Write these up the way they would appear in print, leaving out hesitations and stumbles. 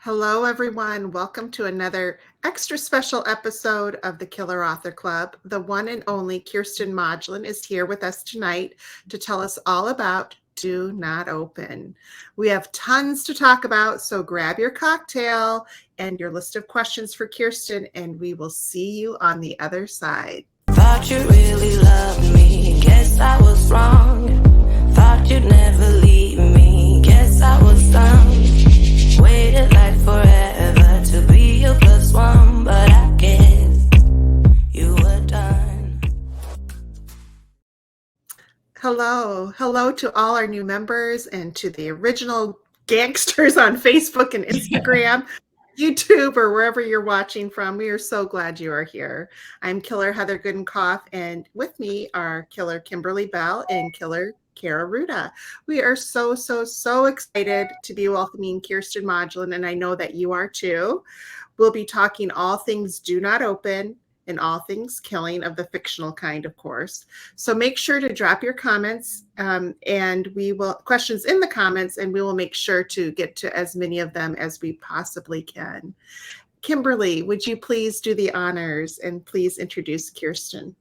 Hello, everyone. Welcome to another extra special episode of the Killer Author Club. The one and only Kiersten Modglin is here with us tonight to tell us all about Do Not Open. We have tons to talk about, so grab your cocktail and your list of questions for Kiersten, and we will see you on the other side. Thought you really loved me, guess I was wrong. Thought you'd never leave me, guess I was dumb. Waited like forever to be your plus one, but I guess you were done. Hello to all our new members and to the original gangsters on Facebook and Instagram, YouTube, or wherever you're watching from. We are so glad you are here. I'm Killer Heather Goodenkoff, and with me are Killer Kimberly Bell and Killer Kara Ruda. We are so excited to be welcoming Kiersten Modglin, and I know that you are too. We'll be talking all things Do Not Open and all things killing of the fictional kind, of course. So make sure to drop your comments and we will questions in the comments, and we will make sure to get to as many of them as we possibly can. Kimberly, would you please do the honors and please introduce Kiersten?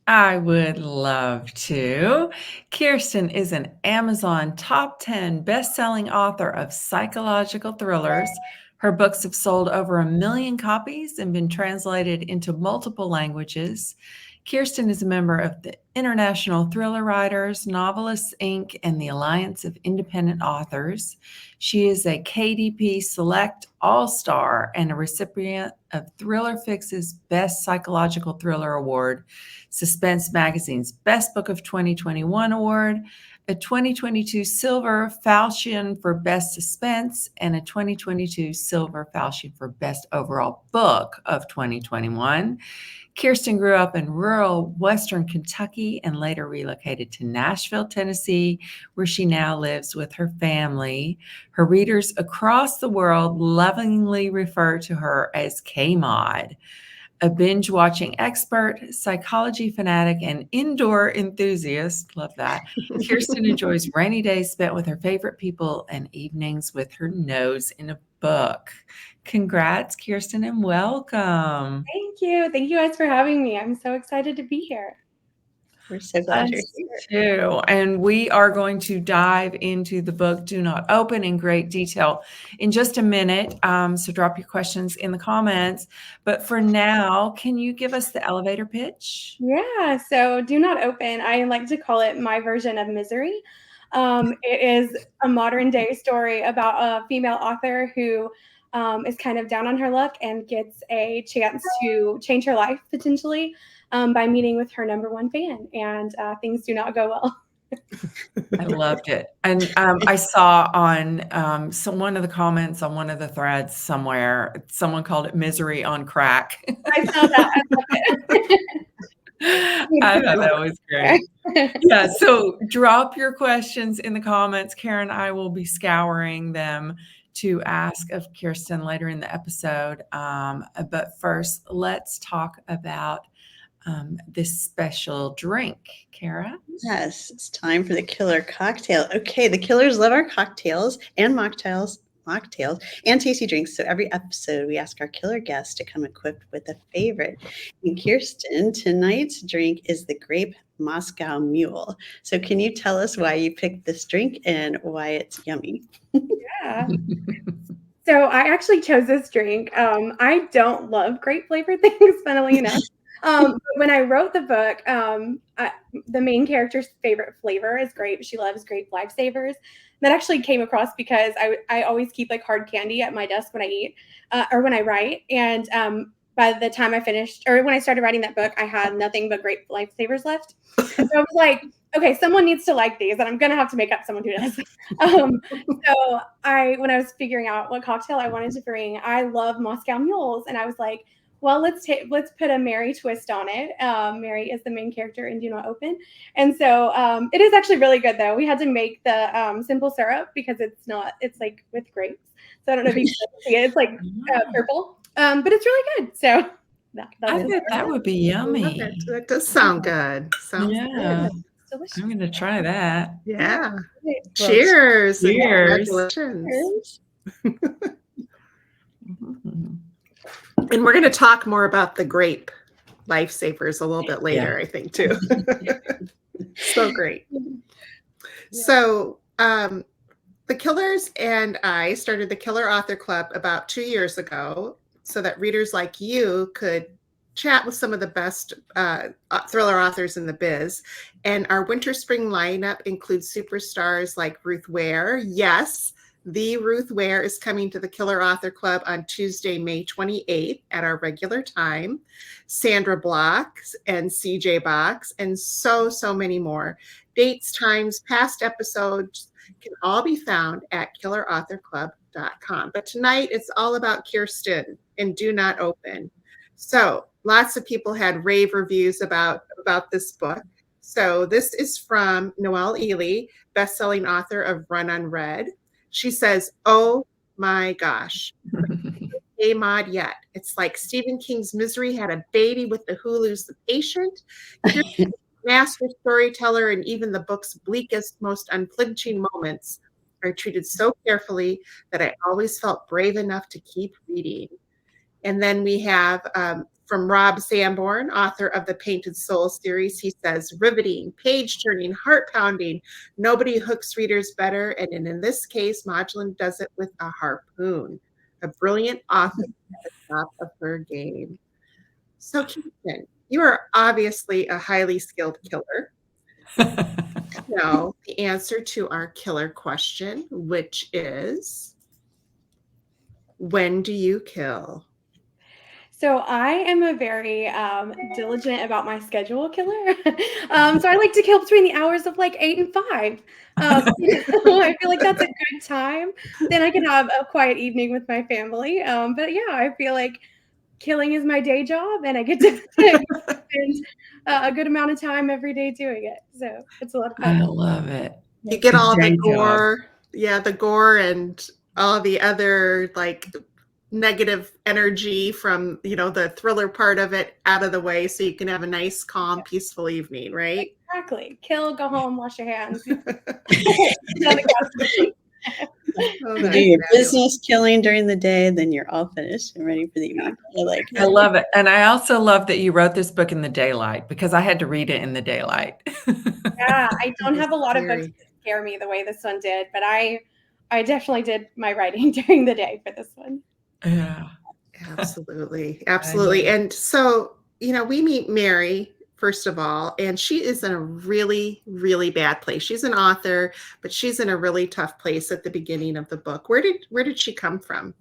I would love to. Kiersten is an Amazon top 10 best-selling author of psychological thrillers. Her books have sold over 1 million copies and been translated into multiple languages. Kiersten is a member of the International Thriller Writers, Novelists, Inc., and the Alliance of Independent Authors. She is a KDP Select All-Star and a recipient of Thriller Fix's Best Psychological Thriller Award, Suspense Magazine's Best Book of 2021 Award, a 2022 Silver Falchion for Best Suspense, and a 2022 Silver Falchion for Best Overall Book of 2021. Kiersten grew up in rural Western Kentucky and later relocated to Nashville, Tennessee, where she now lives with her family. Her readers across the world lovingly refer to her as KMOD. A binge-watching expert, psychology fanatic, and indoor enthusiast, love that, Kiersten enjoys rainy days spent with her favorite people and evenings with her nose in a book. Congrats, Kiersten, and welcome. Thank you. Thank you guys for having me. I'm so excited to be here. We're so glad you're here. Too. And we are going to dive into the book Do Not Open in great detail in just a minute. So drop your questions in the comments. But for now, can you give us the elevator pitch? Yeah. So Do Not Open, I like to call it my version of Misery. It is a modern day story about a female author who is kind of down on her luck and gets a chance to change her life potentially by meeting with her number one fan, and things do not go well. I loved it. And I saw on one of the comments on one of the threads somewhere, someone called it Misery on Crack. I saw that. I thought that was great. Yeah, so drop your questions in the comments. Karen and I will be scouring them to ask of Kiersten later in the episode. But first, let's talk about this special drink. Kara? Yes, it's time for the killer cocktail. Okay, the killers love our cocktails and mocktails and tasty drinks. So every episode, we ask our killer guests to come equipped with a favorite. And Kiersten, tonight's drink is the Grape Moscow Mule. So can you tell us why you picked this drink and why it's yummy? Yeah. So I actually chose this drink. I don't love grape flavored things, funnily enough. When I wrote the book, the main character's favorite flavor is grape. She loves grape lifesavers. That actually came across because I always keep like hard candy at my desk when I eat or when I write. And by the time I finished, or when I started writing that book, I had nothing but grape lifesavers left. And so I was like, okay, someone needs to like these, and I'm gonna have to make up someone who does. So when I was figuring out what cocktail I wanted to bring, I love Moscow Mules, and I was like, well, let's put a Mary twist on it. Mary is the main character in Do Not Open. And so it is actually really good, though. We had to make the simple syrup because it's like with grapes. So I don't know if you can see it. It's like purple, but it's really good. So I bet that would be yummy. That does sound good. Sounds yeah. good. Delicious. I'm going to try that. Yeah. Well, Cheers. Cheers. Congratulations. Mhm. And we're going to talk more about the grape lifesavers a little bit later, I think, too. So great. So, the Killers and I started the Killer Author Club about 2 years ago so that readers like you could chat with some of the best thriller authors in the biz. And our winter spring lineup includes superstars like Ruth Ware. Yes, the Ruth Ware is coming to the Killer Author Club on Tuesday, May 28th at our regular time. Sandra Block and CJ Box, and so many more. Dates, times, past episodes can all be found at killerauthorclub.com. But tonight it's all about Kiersten and Do Not Open. So lots of people had rave reviews about this book. So this is from Noelle Ely, best-selling author of Run Unread. She says, "Oh my gosh, KMOD yet. It's like Stephen King's Misery had a baby with the Hulu's The Patient. Here's master storyteller, and even the book's bleakest, most unflinching moments are treated so carefully that I always felt brave enough to keep reading." And then we have from Rob Sanborn, author of the Painted Soul series. He says, "Riveting, page-turning, heart-pounding. Nobody hooks readers better, and in this case, Modglin does it with a harpoon. A brilliant author at the top of her game." So, Kiersten, you are obviously a highly skilled killer. Know the answer to our killer question, which is, when do you kill? So I am a very diligent about my schedule killer. So I like to kill between the hours of like 8 and 5. I feel like that's a good time. Then I can have a quiet evening with my family. But yeah, I feel like killing is my day job, and I get to spend a good amount of time every day doing it. So it's a lot of I fun. love it. You get all the Day job. gore. Yeah, the gore and all the other like negative energy from, the thriller part of it out of the way so you can have a nice, calm, peaceful evening, right? Exactly. Kill, go home, wash your hands. Oh, You that's do your fabulous. business killing during the day, then you're all finished and ready for the evening. I like I love it. And I also love that you wrote this book in the daylight because I had to read it in the daylight. Yeah, I don't have a lot of books Scary. that scare me the way this one did, but I definitely did my writing during the day for this one. Yeah. Absolutely. Absolutely. And so, we meet Mary, first of all, and she is in a really, really bad place. She's an author, but she's in a really tough place at the beginning of the book. Where did she come from?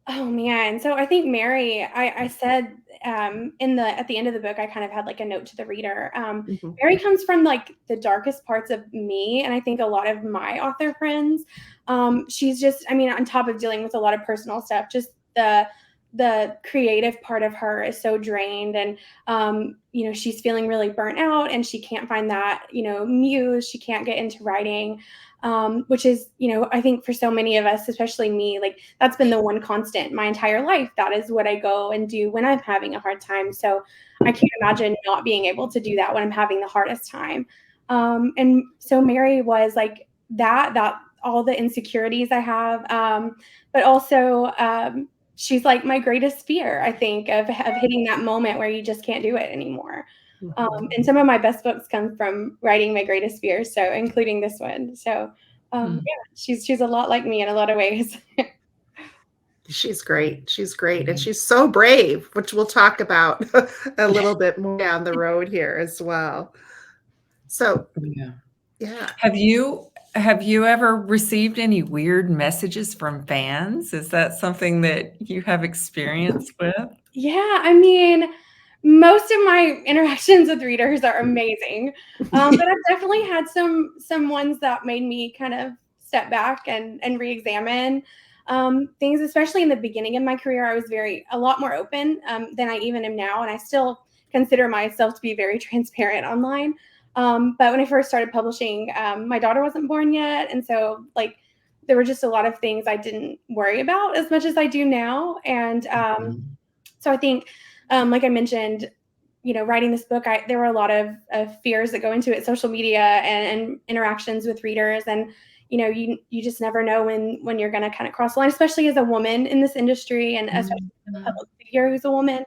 Oh man. So I think Mary, I said at the end of the book, I kind of had like a note to the reader. Mhm. Mary comes from like the darkest parts of me, and I think a lot of my author friends. She's just, I mean, on top of dealing with a lot of personal stuff, just the creative part of her is so drained, and she's feeling really burnt out, and she can't find that muse. She can't get into writing. Which is, I think for so many of us, especially me, like that's been the one constant my entire life. That is what I go and do when I'm having a hard time. So I can't imagine not being able to do that when I'm having the hardest time. And so Mary was like that all the insecurities I have, but also she's like my greatest fear, I think, of hitting that moment where you just can't do it anymore. And some of my best books come from writing my greatest fears, so including this one. So yeah, she's a lot like me in a lot of ways. She's great. She's great. And she's so brave, which we'll talk about a little bit more down the road here as well. So, yeah. Have you ever received any weird messages from fans? Is that something that you have experience with? Yeah, I mean, most of my interactions with readers are amazing, but I've definitely had some ones that made me kind of step back and re-examine things. Especially in the beginning of my career, I was a lot more open than I even am now, and I still consider myself to be very transparent online. But when I first started publishing, my daughter wasn't born yet, and so like there were just a lot of things I didn't worry about as much as I do now, and so I think, like I mentioned, writing this book, there were a lot of fears that go into it, social media and interactions with readers. And, you just never know when you're going to kind of cross the line, especially as a woman in this industry, and especially a public figure who's a woman.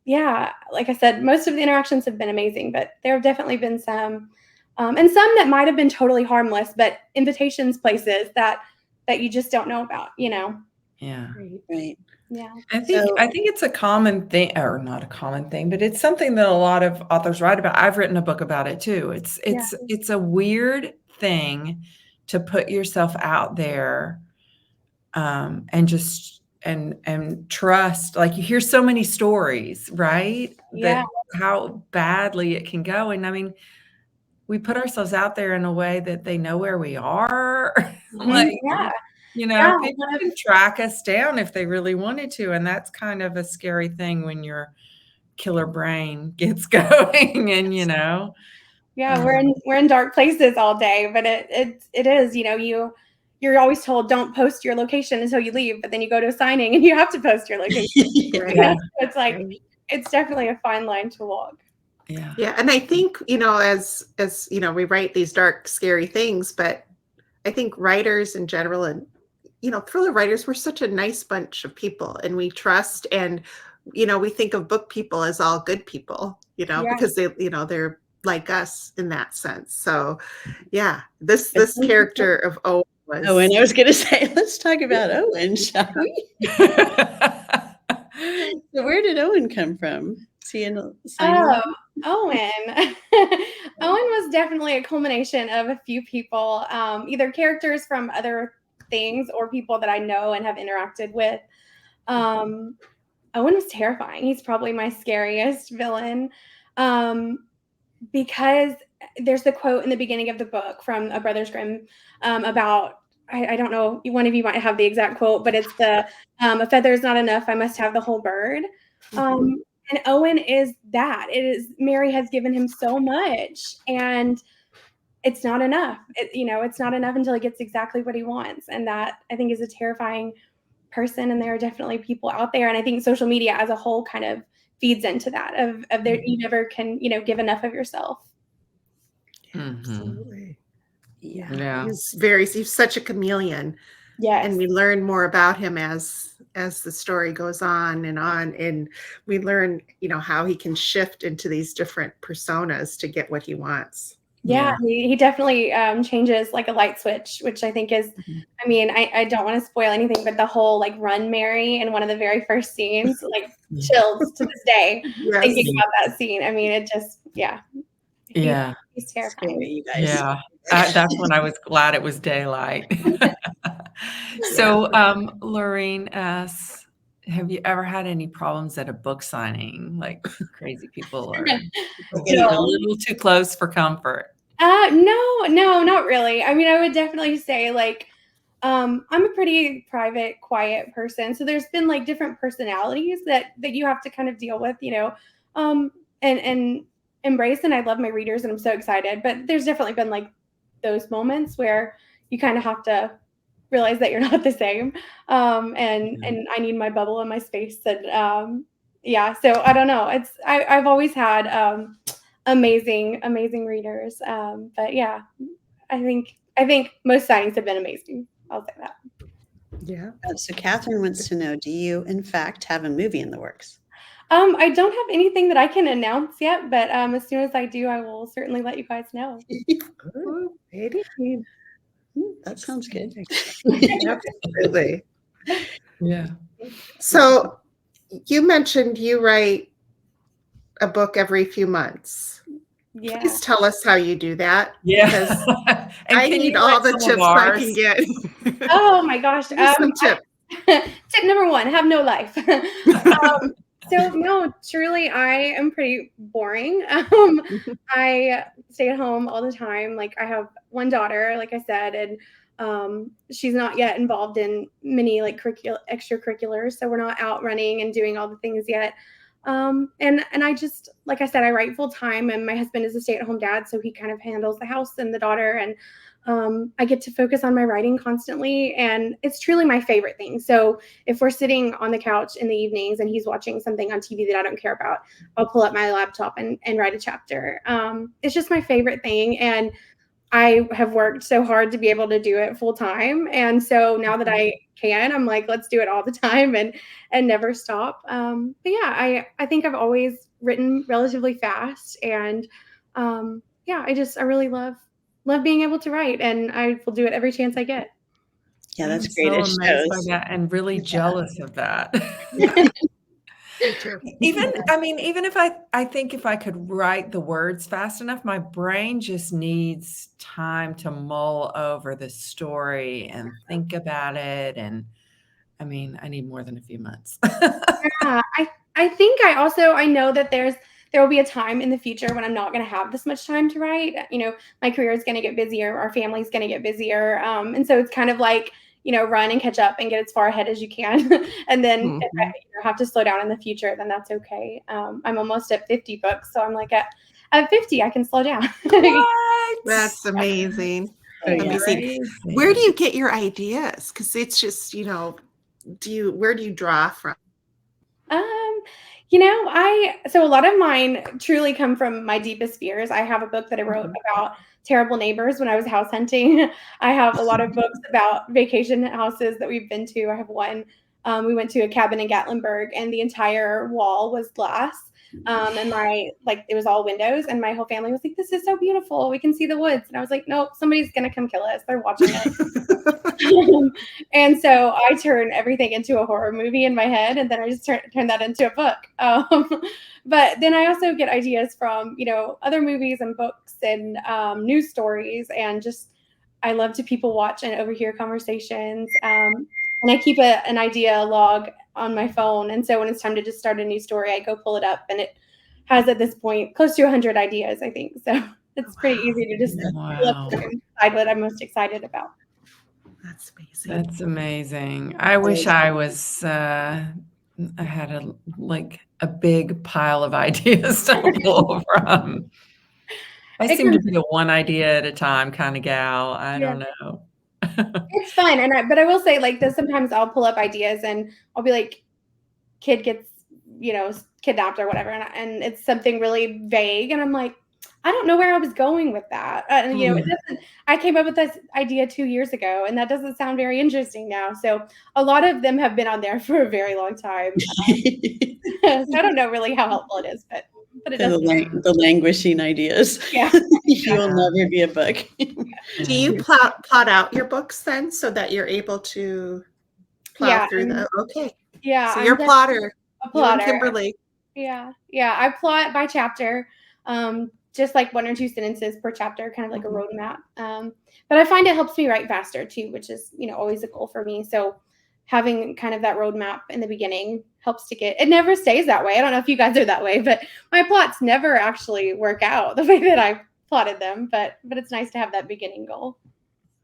Yeah, like I said, most of the interactions have been amazing, but there have definitely been some, and some that might have been totally harmless, but invitations places that you just don't know about, Yeah. Right. Yeah. I think it's a common thing, or not a common thing, but it's something that a lot of authors write about. I've written a book about it too. It's a weird thing to put yourself out there, and just and trust. Like, you hear so many stories, right? Yeah. That how badly it can go. And I mean, we put ourselves out there in a way that they know where we are. Like, Yeah. people can track us down if they really wanted to. And that's kind of a scary thing when your killer brain gets going, and, Yeah, we're in dark places all day, but it is, you're always told don't post your location until you leave, but then you go to a signing and you have to post your location. Yeah. So it's like, it's definitely a fine line to walk. Yeah. Yeah, and I think, as we write these dark, scary things, but I think writers in general, and thriller writers, we're such a nice bunch of people, and we trust, and we think of book people as all good people, because they're like us in that sense. So yeah, this character of Owen was. Oh, and I was going to say, let's talk about Owen, shall we? So where did Owen come from? Is he in Owen. Owen was definitely a culmination of a few people, either characters from other things or people that I know and have interacted with. Owen was terrifying. He's probably my scariest villain, because there's the quote in the beginning of the book from A Brothers Grimm, about, I don't know, one of you might have the exact quote, but it's a feather is not enough, I must have the whole bird. And Owen is that. It is, Mary has given him so much, and it's not enough. It's not enough until he gets exactly what he wants. And that, I think, is a terrifying person. And there are definitely people out there. And I think social media as a whole kind of feeds into that of there, you never can, give enough of yourself. Absolutely. Yeah. He's such a chameleon. Yes. And we learn more about him as the story goes on, and we learn, how he can shift into these different personas to get what he wants. Yeah. He definitely changes like a light switch, which I think is, I mean, I don't want to spoil anything, but the whole like run Mary in one of the very first scenes, like chills to this day, thinking about that scene. I mean, it just, he's terrifying. you guys? Yeah. That's when I was glad it was daylight. So, Lorraine asks, have you ever had any problems at a book signing? Like, crazy people are getting a little too close for comfort. No, not really. I mean, I would definitely say like, I'm a pretty private, quiet person. So there's been like different personalities that you have to kind of deal with, and embrace. And I love my readers and I'm so excited, but there's definitely been like those moments where you kind of have to realize that you're not the same. And I need my bubble and my space. And, so I don't know. I've always had, amazing readers. But yeah, I think most signings have been amazing. I'll say that. Yeah. So Catherine wants to know, do you in fact have a movie in the works? I don't have anything that I can announce yet, but as soon as I do, I will certainly let you guys know. That sounds good. Absolutely. Yeah. So you mentioned you write a book every few months. Yeah. Please tell us how you do that. Yeah. And I need all the tips I can get. Oh my gosh. Some tips. Tip number 1, have no life. So no, truly, I am pretty boring. I stay at home all the time. Like, I have one daughter, like I said, and she's not yet involved in many like extracurriculars. So we're not out running and doing all the things yet. And I just, like I said, I write full time, and my husband is a stay-at-home dad, so he kind of handles the house and the daughter, and I get to focus on my writing constantly, and it's truly my favorite thing. So if we're sitting on the couch in the evenings and he's watching something on TV that I don't care about, I'll pull up my laptop and write a chapter. It's just my favorite thing. And I have worked so hard to be able to do it full time. And so now that I can, I'm like, let's do it all the time and never stop. But yeah, I think I've always written relatively fast. And yeah, I really love being able to write, and I will do it every chance I get. Yeah, that's I'm great. so It amazed by shows. that and really jealous of that. Me too. Even if I think if I could write the words fast enough, my brain just needs time to mull over the story and think about it. And I mean, I need more than a few months. Yeah, I think I know that there will be a time in the future when I'm not going to have this much time to write. You know, my career is going to get busier, our family's going to get busier, and so it's kind of like, you know, run and catch up and get as far ahead as you can, and then if I have to slow down in the future, then that's okay. I'm almost at 50 books, so I'm like at 50 I can slow down. What? That's amazing. Oh, yeah. Amazing. Where do you get your ideas? Because it's just, where do you draw from? You know, so a lot of mine truly come from my deepest fears. I have a book that I wrote about terrible neighbors when I was house hunting. I have a lot of books about vacation houses that we've been to. I have one. We went to a cabin in Gatlinburg, and the entire wall was glass. And it was all windows, and my whole family was like, "This is so beautiful. We can see the woods." And I was like, "Nope, somebody's gonna come kill us. They're watching us." And so I turn everything into a horror movie in my head, and then I just turn that into a book. But then I also get ideas from, you know, other movies and books and news stories, and just I love to people watch and overhear conversations. And I keep an idea log on my phone, and so when it's time to just start a new story, I go pull it up, and it has at this point close to 100 ideas, I think. So it's pretty easy to just pull up and decide what I'm most excited about. That's amazing. That's amazing. I wish I was, I had a big pile of ideas to pull from. I seem to be a one idea at a time kind of gal. I don't know. It's fun. But I will say, like, sometimes I'll pull up ideas and I'll be like, kid gets, you know, kidnapped or whatever. And it's something really vague. And I'm like, I don't know where I was going with that. And, you know, I came up with this idea 2 years ago, and that doesn't sound very interesting now. So a lot of them have been on there for a very long time. So I don't know really how helpful it is, but it does. The languishing ideas. Yeah. You will never be a book. Do you plot out your books then so that you're able to plow through them? Okay. Yeah. So you're a plotter. A plotter. You and Kimberly. Yeah. I plot by chapter, just like 1 or 2 sentences per chapter, kind of like a roadmap. But I find it helps me write faster too, which is, you know, always a goal for me. So having kind of that roadmap in the beginning helps to it never stays that way. I don't know if you guys are that way, but my plots never actually work out the way that I plotted them. But it's nice to have that beginning goal.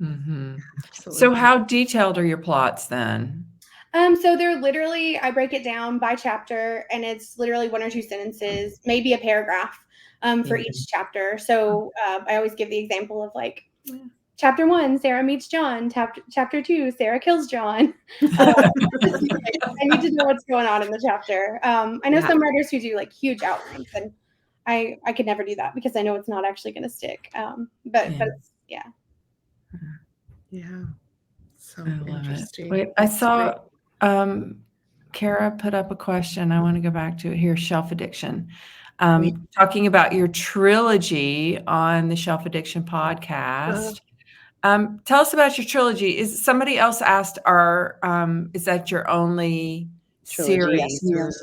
Mm-hmm. So how detailed are your plots then? So they're literally, I break it down by chapter, and it's literally 1 or 2 sentences, maybe a paragraph for each chapter. So I always give the example of like, chapter 1, Sarah meets John. Chapter 2, Sarah kills John. I need to know what's going on in the chapter. I know some writers who do like huge outlines, and I could never do that because I know it's not actually going to stick. But yeah. So I love interesting. It. Wait, I saw Kara put up a question. I want to go back to it here. Shelf addiction. Talking about your trilogy on the Shelf Addiction podcast. Tell us about your trilogy. Is somebody else asked, is that your only series? Yes.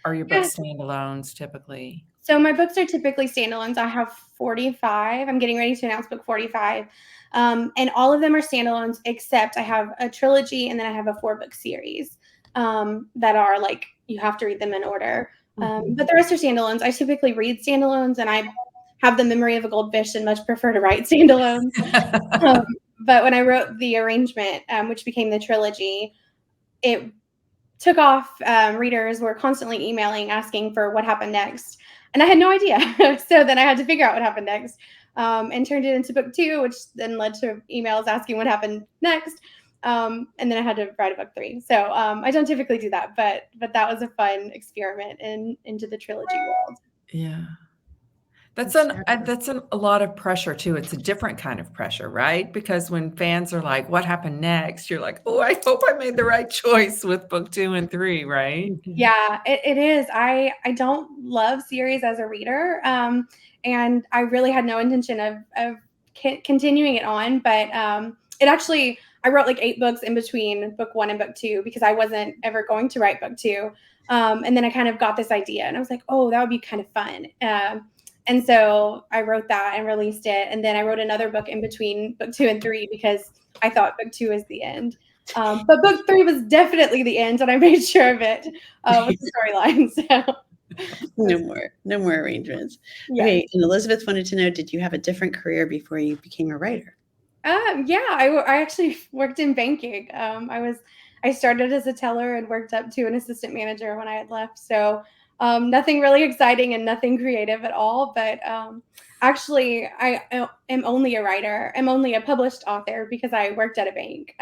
Are your books standalones typically? So my books are typically standalones. I have 45. I'm getting ready to announce book 45. And all of them are standalones, except I have a trilogy, and then I have a 4-book series that are like, you have to read them in order. But the rest are standalones. I typically read standalones, and I have the memory of a goldfish and much prefer to write standalones. But when I wrote the arrangement, which became the trilogy, it took off. Readers were constantly emailing, asking for what happened next. And I had no idea. So then I had to figure out what happened next, and turned it into book 2, which then led to emails asking what happened next. And then I had to write a book 3. So I don't typically do that, but that was a fun experiment into the trilogy world. Yeah. That's a lot of pressure too. It's a different kind of pressure, right? Because when fans are like, what happened next? You're like, oh, I hope I made the right choice with book 2 and 3, right? Yeah, it is. I don't love series as a reader. And I really had no intention of continuing it on, but it actually, I wrote like 8 books in between book 1 and book 2 because I wasn't ever going to write book 2. And then I kind of got this idea and I was like, oh, that would be kind of fun. And so I wrote that and released it. And then I wrote another book in between book 2 and 3 because I thought book 2 was the end. But book 3 was definitely the end, and I made sure of it with the storyline. So No more arrangements. yeah. Okay, and Elizabeth wanted to know, did you have a different career before you became a writer? Yeah, I actually worked in banking. I started as a teller and worked up to an assistant manager when I had left. So nothing really exciting and nothing creative at all. But actually, I am only a writer. I'm only a published author because I worked at a bank.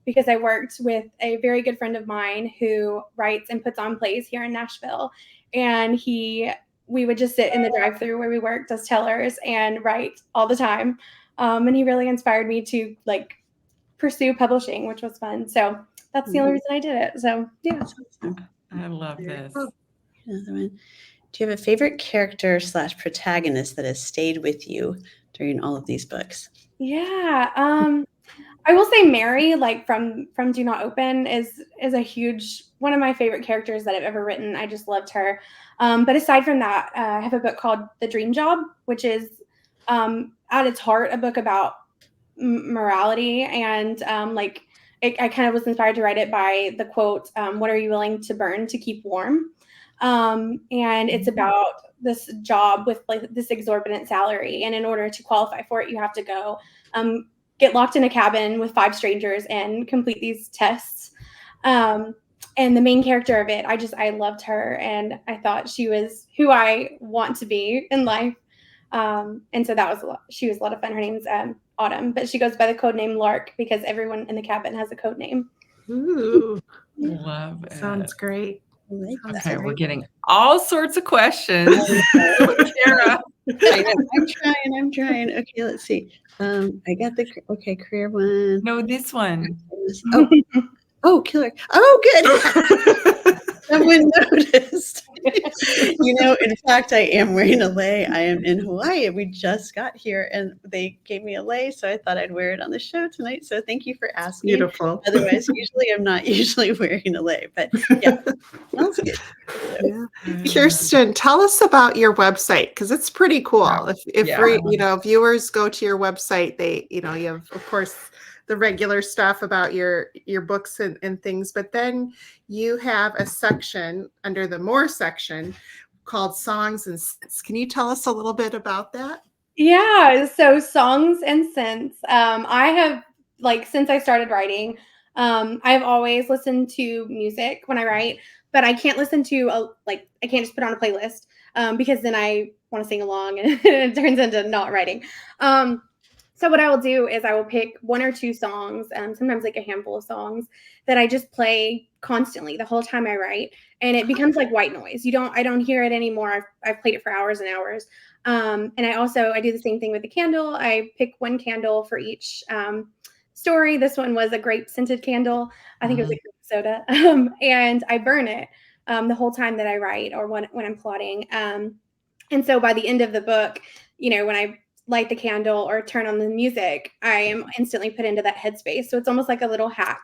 Because I worked with a very good friend of mine who writes and puts on plays here in Nashville, and we would just sit in the drive-thru where we worked as tellers and write all the time. And he really inspired me to like pursue publishing, which was fun. So that's the only reason I did it. So yeah. I love this. Another one. Do you have a favorite character / protagonist that has stayed with you during all of these books? Yeah. I will say Mary, like from Do Not Open, is a huge one of my favorite characters that I've ever written. I just loved her. But aside from that, I have a book called The Dream Job, which is at its heart a book about morality and I kind of was inspired to write it by the quote, "What are you willing to burn to keep warm?" And it's about this job with like this exorbitant salary, and in order to qualify for it, you have to go get locked in a cabin with 5 strangers and complete these tests. And the main character of it, I loved her, and I thought she was who I want to be in life. And so she was a lot of fun. Her name's Autumn, but she goes by the code name Lark because everyone in the cabin has a code name. Ooh, Love it. sounds great. I like that. Okay, we're getting all sorts of questions. Sarah. I'm trying. Okay, let's see. I got the career one. No, this one. Killer. Oh, good. Someone noticed. In fact, I am wearing a lei. I am in Hawaii. We just got here and they gave me a lei, so I thought I'd wear it on the show tonight. So thank you for asking. Beautiful. Otherwise, I'm not usually wearing a lei, but yeah, sounds good. Yeah. Kiersten, tell us about your website because it's pretty cool. If viewers go to your website, they you have of course the regular stuff about your books and things, but then you have a section under the More section called Songs and Scents. Can you tell us a little bit about that? Yeah, so Songs and Scents. I have since I started writing, I've always listened to music when I write, but I can't listen to I can't just put on a playlist because then I want to sing along and it turns into not writing. So what I will do is I will pick 1 or 2 songs, sometimes like a handful of songs that I just play constantly the whole time I write, and it becomes like white noise. I don't hear it anymore. I've played it for hours and hours. And I do the same thing with the candle. I pick 1 candle for each story. This one was a grape scented candle. I think it was a grape soda, and I burn it the whole time that I write or when I'm plotting. And so by the end of the book, when I light the candle or turn on the music, I am instantly put into that headspace. So it's almost like a little hack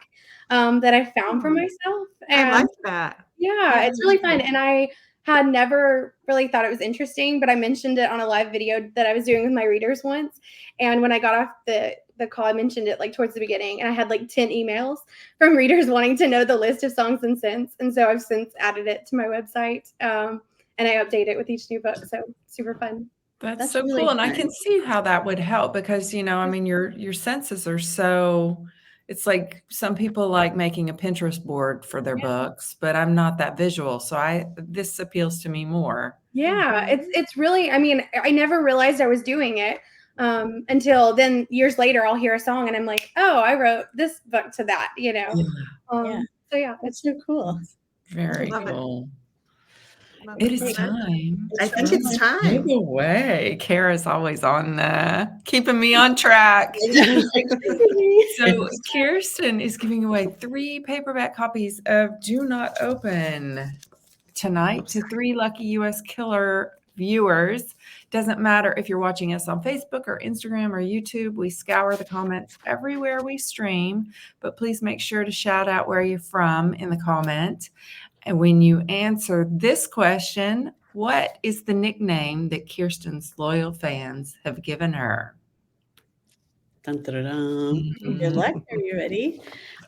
that I found for myself. And I like that. Yeah, it's really fun. And I had never really thought it was interesting, but I mentioned it on a live video that I was doing with my readers once. And when I got off the call, I mentioned it towards the beginning, and I had 10 emails from readers wanting to know the list of songs and scents. And so I've since added it to my website, and I update it with each new book. So super fun. That's so really cool. And I fun. can see how that would help because, your senses are so, it's like some people like making a Pinterest board for their books, but I'm not that visual. So this appeals to me more. Yeah, it's really, I never realized I was doing it until then years later, I'll hear a song and I'm like, oh, I wrote this book to that, Yeah. So yeah, That's so cool. Very Love it. cool. It is time. I think it's time. Giveaway. Kara's always on keeping me on track. So Kiersten is giving away 3 paperback copies of Do Not Open tonight to 3 lucky U.S. Killer viewers. Doesn't matter if you're watching us on Facebook or Instagram or YouTube. We scour the comments everywhere we stream, but please make sure to shout out where you're from in the comment. And when you answer this question, what is the nickname that Kiersten's loyal fans have given her? Dun, dun, dun, dun. Good luck. Are you ready?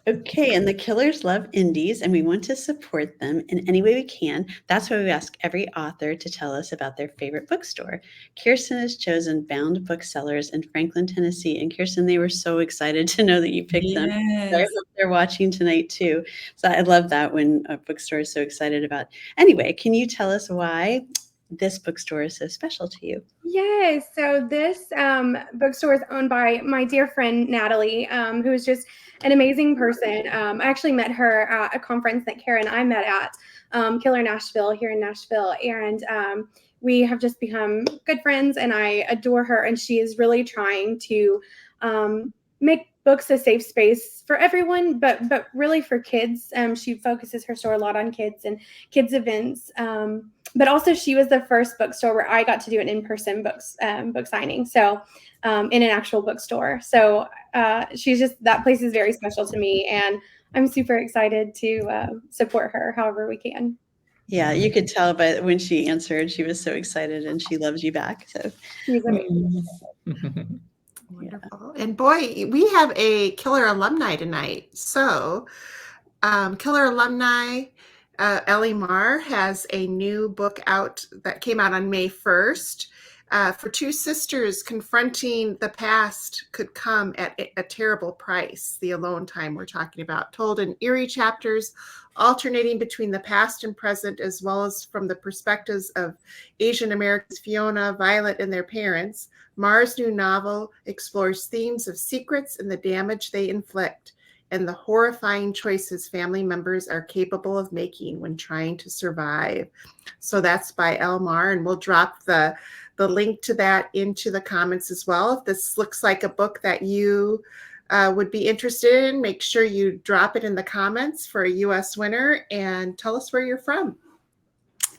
Okay, and the killers love indies, and we want to support them in any way we can. That's why we ask every author to tell us about their favorite bookstore. Kiersten has chosen Bound Booksellers in Franklin, Tennessee. And Kiersten, they were so excited to know that you picked them. So I hope they're watching tonight too. So I love that when a bookstore is so excited about. Anyway, can you tell us why this bookstore is so special to you? Yes. So this bookstore is owned by my dear friend, Natalie, who is just an amazing person. I actually met her at a conference that Kara and I met at, Killer Nashville here in Nashville. And we have just become good friends, and I adore her. And she is really trying to make books a safe space for everyone, but really for kids. She focuses her store a lot on kids and kids events. But also she was the first bookstore where I got to do an in-person book signing. So in an actual bookstore. So she's just, that place is very special to me, and I'm super excited to support her however we can. Yeah, you could tell by when she answered, she was so excited, and she loves you back. So She's amazing. Wonderful. And boy, we have a Killer alumni tonight. So Killer alumni Ellie Marr has a new book out that came out on May 1st. For two sisters, confronting the past could come at a terrible price. The alone time we're talking about, told in eerie chapters, alternating between the past and present, as well as from the perspectives of Asian Americans Fiona, Violet, and their parents. Marr's new novel explores themes of secrets and the damage they inflict, and the horrifying choices family members are capable of making when trying to survive. So that's by Elle Marr, and we'll drop the link to that into the comments as well. If this looks like a book that you would be interested in, make sure you drop it in the comments for a U.S. winner and tell us where you're from.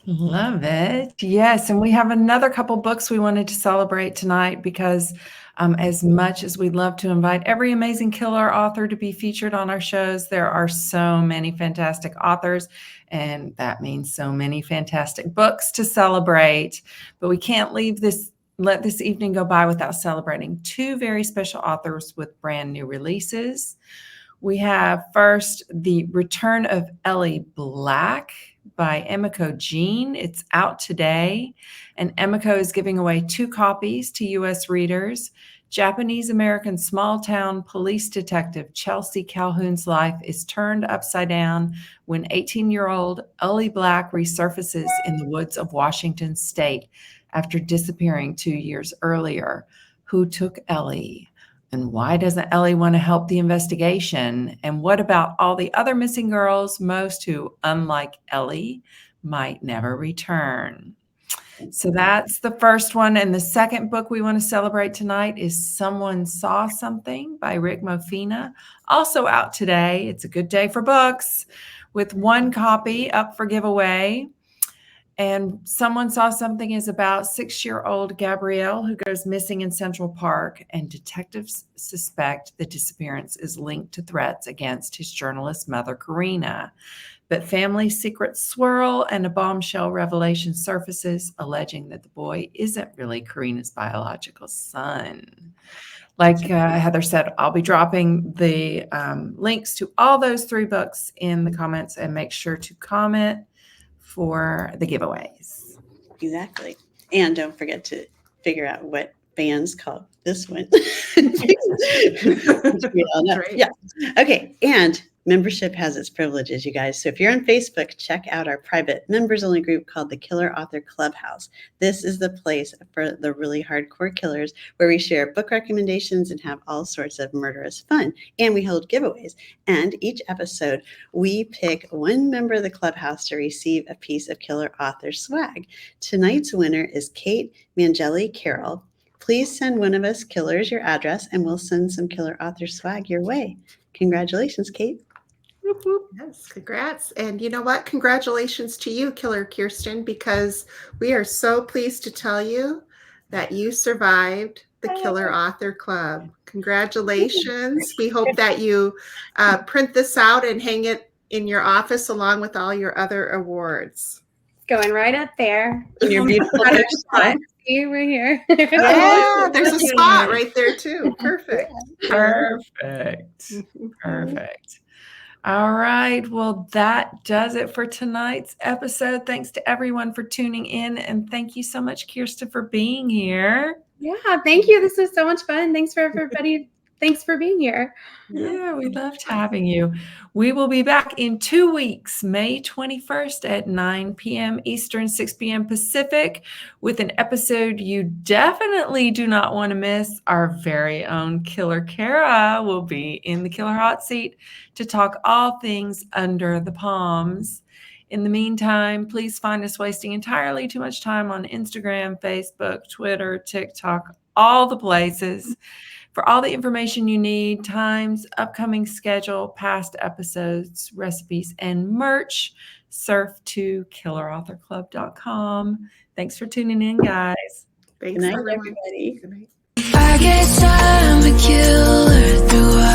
Love it. Yes. And we have another couple books we wanted to celebrate tonight because as much as we'd love to invite every amazing killer author to be featured on our shows, there are so many fantastic authors, and that means so many fantastic books to celebrate. But we can't let this evening go by without celebrating two very special authors with brand new releases. We have first The Return of Ellie Black by Emiko Jean. It's out today, and Emiko is giving away 2 copies to U.S. readers. Japanese-American small-town police detective Chelsea Calhoun's life is turned upside down when 18-year-old Ellie Black resurfaces in the woods of Washington State after disappearing 2 years earlier. Who took Ellie? And why doesn't Ellie want to help the investigation? And what about all the other missing girls, most who, unlike Ellie, might never return? So that's the first one. And the second book we want to celebrate tonight is Someone Saw Something by Rick Mofina, also out today. It's a good day for books, with 1 copy up for giveaway. And Someone Saw Something is about 6-year-old Gabrielle who goes missing in Central Park, and detectives suspect the disappearance is linked to threats against his journalist mother, Karina. But family secrets swirl, and a bombshell revelation surfaces, alleging that the boy isn't really Karina's biological son. Like Heather said, I'll be dropping the links to all those 3 books in the comments, and make sure to comment for the giveaways. Exactly. And don't forget to figure out what bands called this one. Right. Yeah. Okay. And Membership has its privileges, you guys. So if you're on Facebook, check out our private members-only group called the Killer Author Clubhouse. This is the place for the really hardcore killers where we share book recommendations and have all sorts of murderous fun. And we hold giveaways. And each episode, we pick one member of the clubhouse to receive a piece of Killer Author swag. Tonight's winner is Kate Mangelli Carroll. Please send one of us killers your address, and we'll send some Killer Author swag your way. Congratulations, Kate. Whoop, whoop. Yes, congrats. And you know what? Congratulations to you, Killer Kiersten, because we are so pleased to tell you that you survived the Killer Author Club. Congratulations. We hope that you print this out and hang it in your office along with all your other awards. Going right up there. In your beautiful spot. See, we're here. Yeah, there's a spot right there too. Perfect. Perfect. Perfect. All right. Well, that does it for tonight's episode. Thanks to everyone for tuning in. And thank you so much, Kiersten, for being here. Yeah, thank you. This was so much fun. Thanks for everybody. Thanks for being here. Yeah, we loved having you. We will be back in 2 weeks, May 21st at 9 p.m. Eastern, 6 p.m. Pacific, with an episode you definitely do not want to miss. Our very own Killer Kara will be in the Killer Hot Seat to talk all things Under the Palms. In the meantime, please find us wasting entirely too much time on Instagram, Facebook, Twitter, TikTok, all the places. For all the information you need, times, upcoming schedule, past episodes, recipes, and merch, surf to killerauthorclub.com. Thanks for tuning in, guys. Thanks, Good night, everyone. everybody. Good night. I guess I'm a killer through